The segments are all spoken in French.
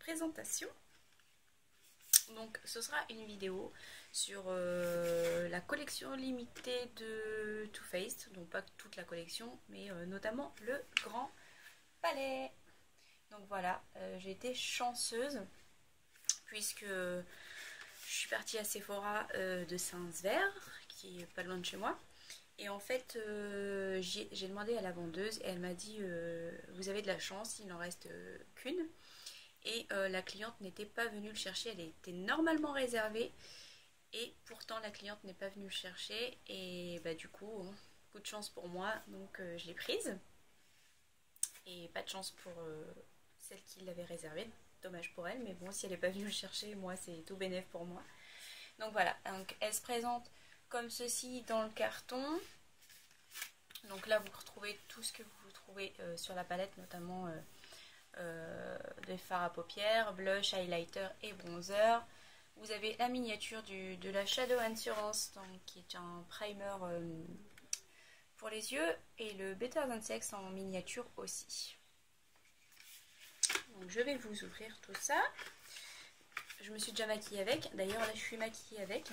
présentation. Donc ce sera une vidéo sur la collection limitée de Too Faced, donc pas toute la collection, mais notamment le grand palais. Donc voilà, j'ai été chanceuse puisque je suis partie à Sephora de Saint-Sver, qui est pas loin de chez moi. Et en fait, j'ai demandé à la vendeuse et elle m'a dit vous avez de la chance, il n'en reste qu'une. Et la cliente n'était pas venue le chercher, elle était normalement réservée. Et pourtant la cliente n'est pas venue le chercher. Et bah du coup, coup de chance pour moi, donc je l'ai prise. Et pas de chance pour celle qui l'avait réservée. Dommage pour elle, mais bon, si elle n'est pas venue le chercher, moi c'est tout bénef pour moi. Donc voilà, donc elle se présente comme ceci dans le carton. Donc là vous retrouvez tout ce que vous trouvez sur la palette, notamment des fards à paupières, blush, highlighter et bronzer. Vous avez la miniature de la Shadow Assurance, donc, qui est un primer pour les yeux, et le Better Than Sex en miniature aussi. Donc je vais vous ouvrir tout ça. Je me suis déjà maquillée avec. D'ailleurs là je suis maquillée avec.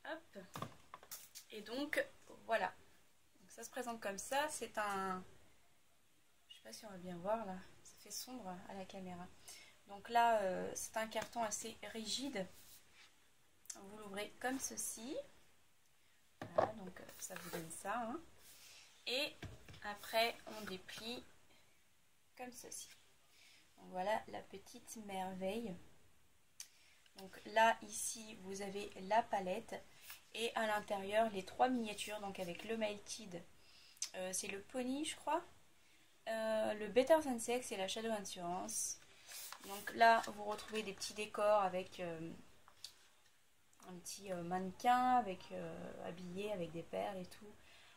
Hop. Et donc voilà. Donc, ça se présente comme ça. C'est un... Je sais pas si on va bien voir là. Ça fait sombre à la caméra. Donc là c'est un carton assez rigide. Vous l'ouvrez comme ceci. Voilà, donc ça vous donne ça. Hein. Et après on déplie comme ceci. Donc voilà la petite merveille. Donc là ici vous avez la palette et à l'intérieur les trois miniatures, donc avec le Melted, c'est le Pony je crois, le Better Than Sex et la Shadow Assurance. Donc là vous retrouvez des petits décors avec un petit mannequin avec habillé avec des perles et tout.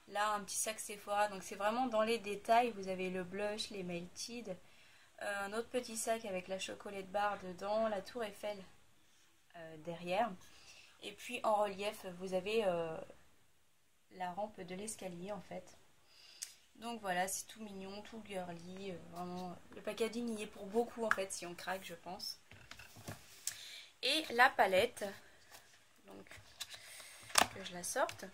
Là un petit sac Sephora, donc c'est vraiment dans les détails. Vous avez le blush, les Melted, un autre petit sac avec la chocolate bar dedans, la tour Eiffel derrière, et puis en relief vous avez la rampe de l'escalier en fait. Donc voilà, c'est tout mignon, tout girly, vraiment le packaging y est pour beaucoup en fait si on craque je pense. Et la palette, donc que je la sorte,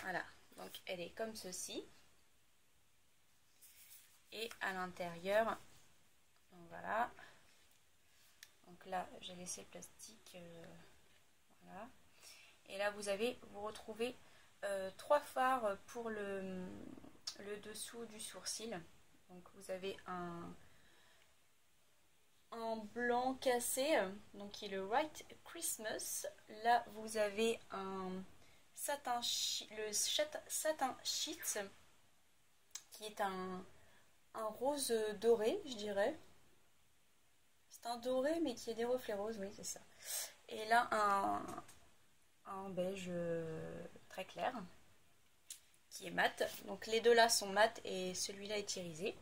voilà, donc elle est comme ceci. Et à l'intérieur, donc voilà, donc là j'ai laissé le plastique, voilà. Et là vous retrouvez trois fards pour le dessous du sourcil. Donc vous avez un blanc cassé, donc qui est le White Christmas. Là vous avez un satin, le satin sheet, qui est un rose doré, je dirais. C'est un doré mais qui est des reflets roses, oui c'est ça. Et là un beige très clair qui est mat. Donc les deux là sont mat et celui-là est irisé.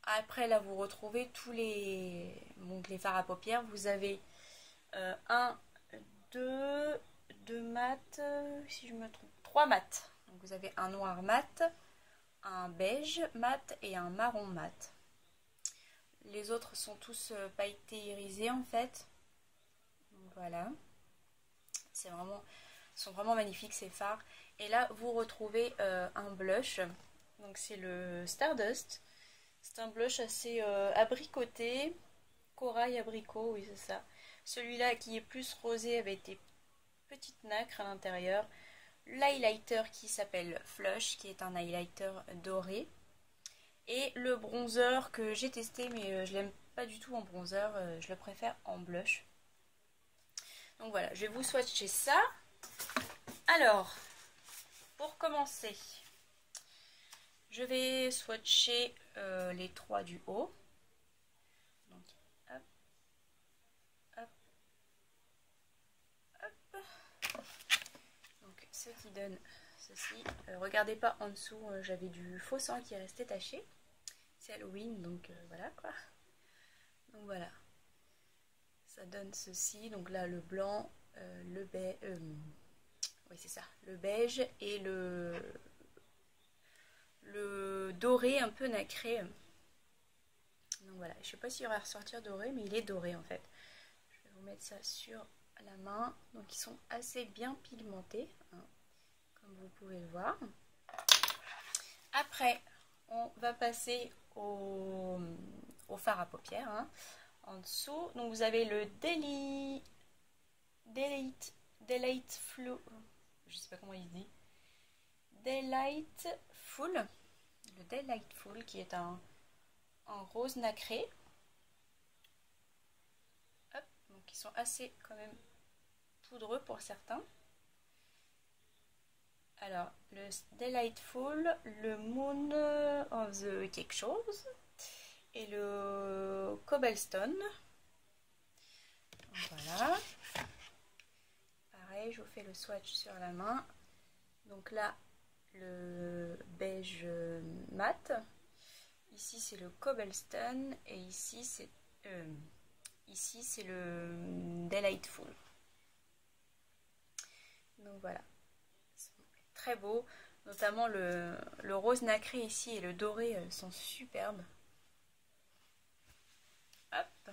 Après là vous retrouvez tous les fards à paupières. Vous avez deux mat, si je me trompe, trois mat. Donc vous avez un noir mat, un beige mat et un marron mat. Les autres sont tous pailletés irisés en fait. Donc, voilà. Sont vraiment magnifiques ces fards. Et là vous retrouvez un blush. Donc c'est le Stardust. C'est un blush assez abricoté. Corail abricot, oui c'est ça. Celui-là qui est plus rosé avec des petites nacres à l'intérieur. L'highlighter qui s'appelle Flush, qui est un highlighter doré. Et le bronzer que j'ai testé, mais je l'aime pas du tout en bronzer, je le préfère en blush. Donc voilà, je vais vous swatcher ça. Alors, pour commencer, je vais swatcher les trois du haut. Donc, hop, hop, hop. Donc, ce qui donne ceci. Regardez pas en dessous, j'avais du faux sang qui est resté taché. C'est Halloween, donc voilà quoi. Donc voilà. Ça donne ceci. Donc là, le blanc, le beige. Oui, c'est ça. Le beige et le le doré un peu nacré. Donc voilà, je sais pas s'il va ressortir doré, mais il est doré en fait. Je vais vous mettre ça sur la main. Donc ils sont assez bien pigmentés, hein, comme vous pouvez le voir. Après, on va passer au fard à paupières, hein, en dessous. Donc vous avez le Delightful, je sais pas comment il se dit, Delightful, le Delightful qui est un rose nacré. Hop, donc ils sont assez quand même poudreux pour certains. Alors, le Delightful, le Moon of the quelque chose et le Cobblestone. Voilà. Pareil, je vous fais le swatch sur la main. Donc là, le beige mat. Ici, c'est le Cobblestone et ici, c'est le Delightful. Donc voilà. Très beau, notamment le rose nacré ici et le doré sont superbes. Hop.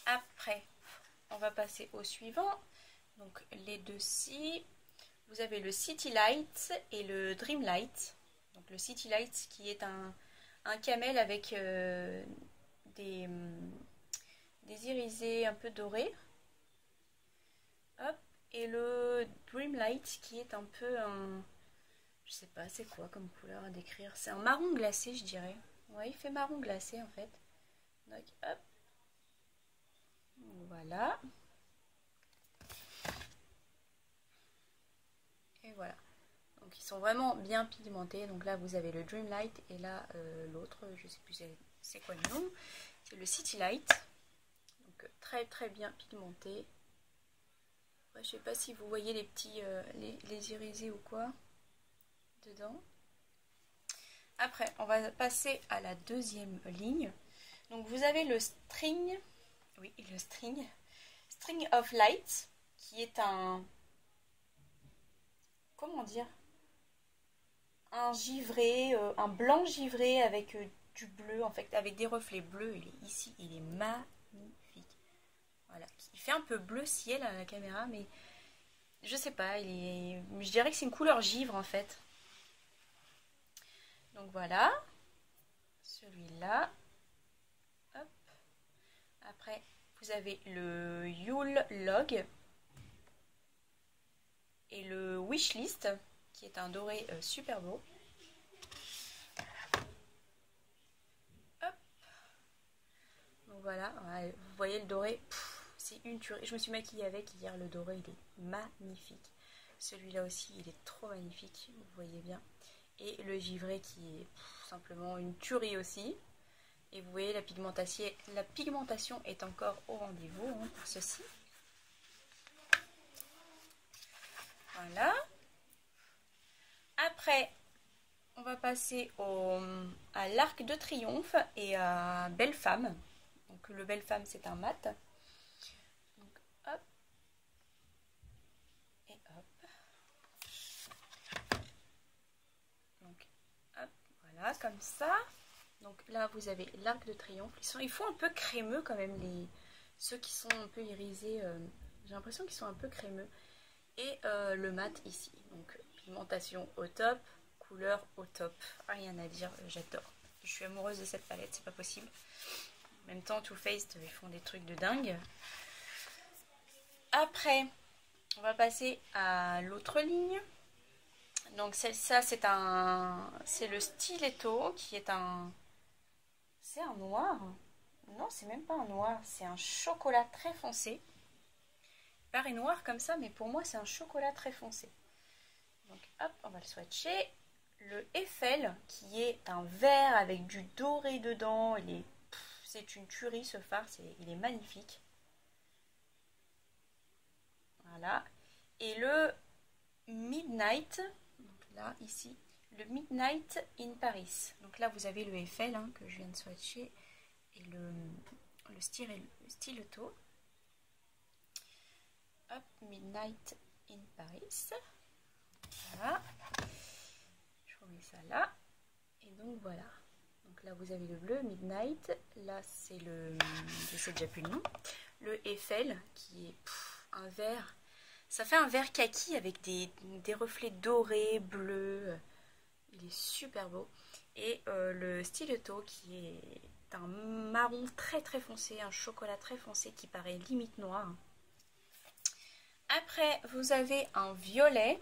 Après, on va passer au suivant. Donc les deux-ci, vous avez le City Light et le Dream Light. Donc le City Light qui est un camel avec des irisés un peu dorés. Hop. Et le Dream Light qui est un peu un... Je sais pas c'est quoi comme couleur à décrire. C'est un marron glacé je dirais. Ouais, il fait marron glacé en fait. Donc hop. Voilà. Et voilà. Donc ils sont vraiment bien pigmentés. Donc là vous avez le Dream Light et là l'autre, je sais plus c'est quoi le nom. C'est le City Light. Donc très très bien pigmenté. Je sais pas si vous voyez les petits les irisés ou quoi dedans. Après, on va passer à la deuxième ligne. Donc vous avez le string, oui, le string of light, qui est un, comment dire, un givré, un blanc givré avec du bleu, en fait, avec des reflets bleus. Il est ici, il est magnifique. Voilà, il fait un peu bleu ciel à la caméra, mais je sais pas, je dirais que c'est une couleur givre en fait. Donc voilà, celui-là. Hop. Après, vous avez le Yule Log et le Wishlist, qui est un doré super beau. Hop. Donc voilà, vous voyez le doré, c'est une tuerie. Je me suis maquillée avec hier, le doré, il est magnifique. Celui-là aussi, il est trop magnifique, vous voyez bien. Et le givré qui est simplement une tuerie aussi. Et vous voyez, la pigmentation est encore au rendez-vous hein, pour ceci. Voilà. Après, on va passer à l'Arc de Triomphe et à Belle Femme. Donc le Belle Femme, c'est un mat. Donc hop. Et hop. Donc hop, voilà, comme ça. Donc là, vous avez l'Arc de Triomphe. Ils font un peu crémeux quand même, ceux qui sont un peu irisés. J'ai l'impression qu'ils sont un peu crémeux. Et le mat ici. Donc pigmentation au top, couleur au top. Rien à dire, j'adore. Je suis amoureuse de cette palette, c'est pas possible. En même temps, Too Faced, ils font des trucs de dingue. Après, on va passer à l'autre ligne. Donc ça, c'est le Stiletto qui est un... C'est un noir? Non, c'est même pas un noir, c'est un chocolat très foncé. Il paraît noir comme ça, mais pour moi, c'est un chocolat très foncé. Donc hop, on va le swatcher. Le Eiffel, qui est un vert avec du doré dedans. C'est une tuerie ce fard, il est magnifique. Voilà. Et le Midnight, donc là, ici, le Midnight in Paris. Donc là, vous avez le Eiffel hein, que je viens de swatcher et le Stiletto. Hop, Midnight in Paris. Voilà. je remets ça là. Et donc voilà. Donc là vous avez le bleu, Midnight. Là c'est le, je sais déjà plus le nom, le Eiffel qui est un vert. Ça fait un vert kaki avec des reflets dorés, bleus. Il est super beau. Et le Stiletto qui est un marron très très foncé, un chocolat très foncé qui paraît limite noir. Après vous avez un violet.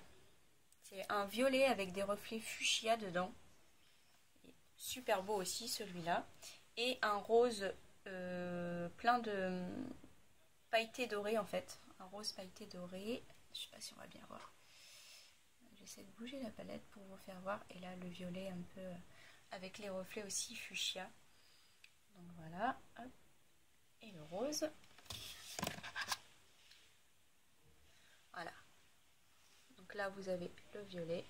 C'est un violet avec des reflets fuchsia dedans. Super beau aussi celui-là. Et un rose plein de pailletés dorées en fait. Un rose pailleté doré. Je sais pas si on va bien voir. J'essaie de bouger la palette pour vous faire voir. Et là le violet un peu avec les reflets aussi fuchsia. Donc voilà. Hop. Et le rose. Voilà. Donc là vous avez le violet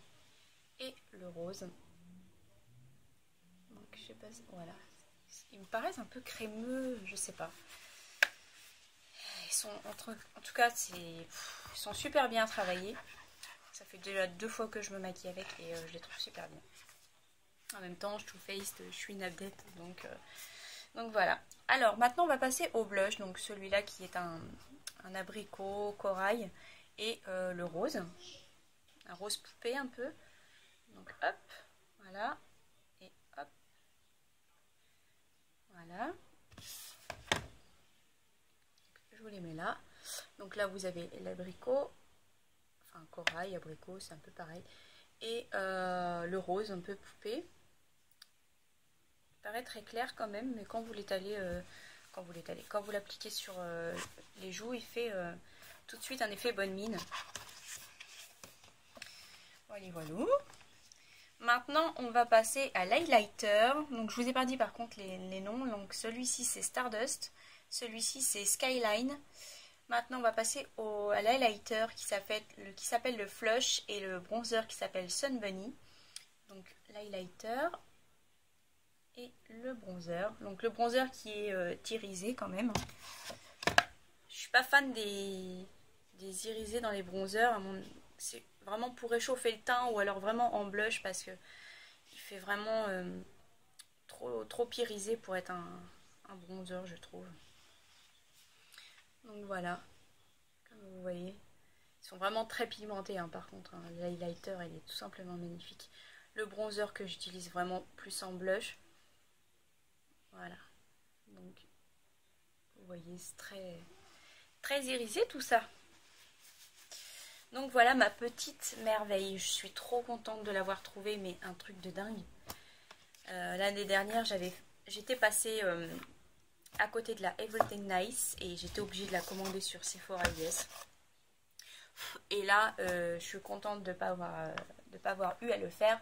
et le rose. Donc je sais pas, voilà. Ils me paraissent un peu crémeux, je sais pas. Ils sont en tout cas ils sont super bien travaillés. Ça fait déjà 2 fois que je me maquille avec et je les trouve super bien. En même temps, je Too Faced, je suis une update, donc voilà. Alors maintenant on va passer au blush, donc celui-là qui est un abricot corail et le rose, un rose poupée un peu. Donc hop, voilà, et hop, voilà. Je vous les mets là. Donc là vous avez l'abricot, enfin corail, abricot, c'est un peu pareil, et le rose un peu poupée. Il paraît très clair quand même, mais quand vous l'étalez, quand vous l'appliquez sur les joues, il fait tout de suite un effet bonne mine. Voilà, voilà. Maintenant, on va passer à l'highlighter. Donc, je vous ai pas dit par contre les noms. Donc, celui-ci c'est Stardust, celui-ci c'est Skyline. Maintenant, on va passer à l'highlighter qui s'appelle le Flush et le bronzer qui s'appelle Sun Bunny. Donc, l'highlighter et le bronzer. Donc, le bronzer qui est irisé quand même. Je suis pas fan des irisés dans les bronzers. C'est vraiment pour réchauffer le teint ou alors vraiment en blush parce que il fait vraiment trop irisé pour être un bronzer, je trouve. Donc voilà, comme vous voyez, ils sont vraiment très pigmentés hein, par contre. Hein. L'highlighter, il est tout simplement magnifique. Le bronzer que j'utilise vraiment plus en blush. Voilà. Donc, vous voyez, c'est très irisé tout ça. Donc voilà ma petite merveille. Je suis trop contente de l'avoir trouvée, mais un truc de dingue. L'année dernière, j'étais passée à côté de la Everything Nice et j'étais obligée de la commander sur Sephora US. Et là, je suis contente de ne pas avoir eu à le faire.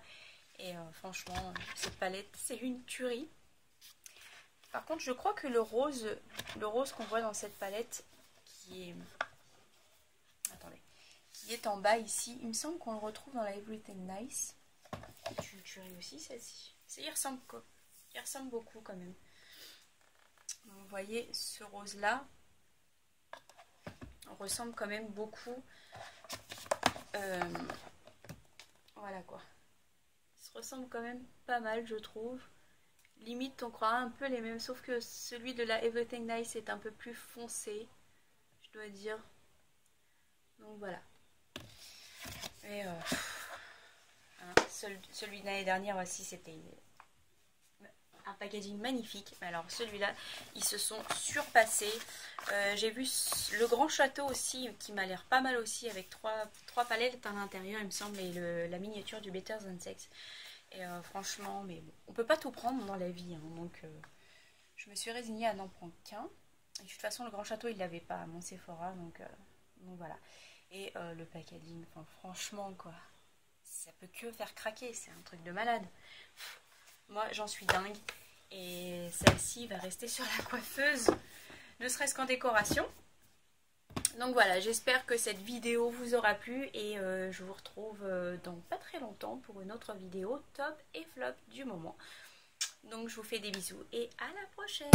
Et franchement, cette palette, c'est une tuerie. Par contre, je crois que le rose qu'on voit dans cette palette, qui est en bas ici, il me semble qu'on le retrouve dans la Everything Nice. C'est une tuerie aussi celle-ci. Il ressemble beaucoup quand même. Donc, vous voyez ce rose là, on ressemble quand même beaucoup. Voilà quoi. Il se ressemble quand même pas mal je trouve. Limite on croit un peu les mêmes, sauf que celui de la Everything Nice est un peu plus foncé, je dois dire. Donc voilà. Et celui de l'année dernière aussi, c'était un packaging magnifique. Mais alors celui-là, ils se sont surpassés. J'ai vu le grand château aussi, qui m'a l'air pas mal aussi, avec trois palettes à l'intérieur, il me semble, et la miniature du Better Than Sex. Et franchement, mais bon, on peut pas tout prendre dans la vie, hein, donc je me suis résignée à n'en prendre qu'un. Et de toute façon, le grand château, il l'avait pas à mon Sephora, donc voilà. Et le packaging, enfin, franchement, quoi, ça peut que faire craquer, c'est un truc de malade. Moi, j'en suis dingue. Et celle-ci va rester sur la coiffeuse, ne serait-ce qu'en décoration. Donc voilà, j'espère que cette vidéo vous aura plu et je vous retrouve dans pas très longtemps pour une autre vidéo top et flop du moment. Donc je vous fais des bisous et à la prochaine.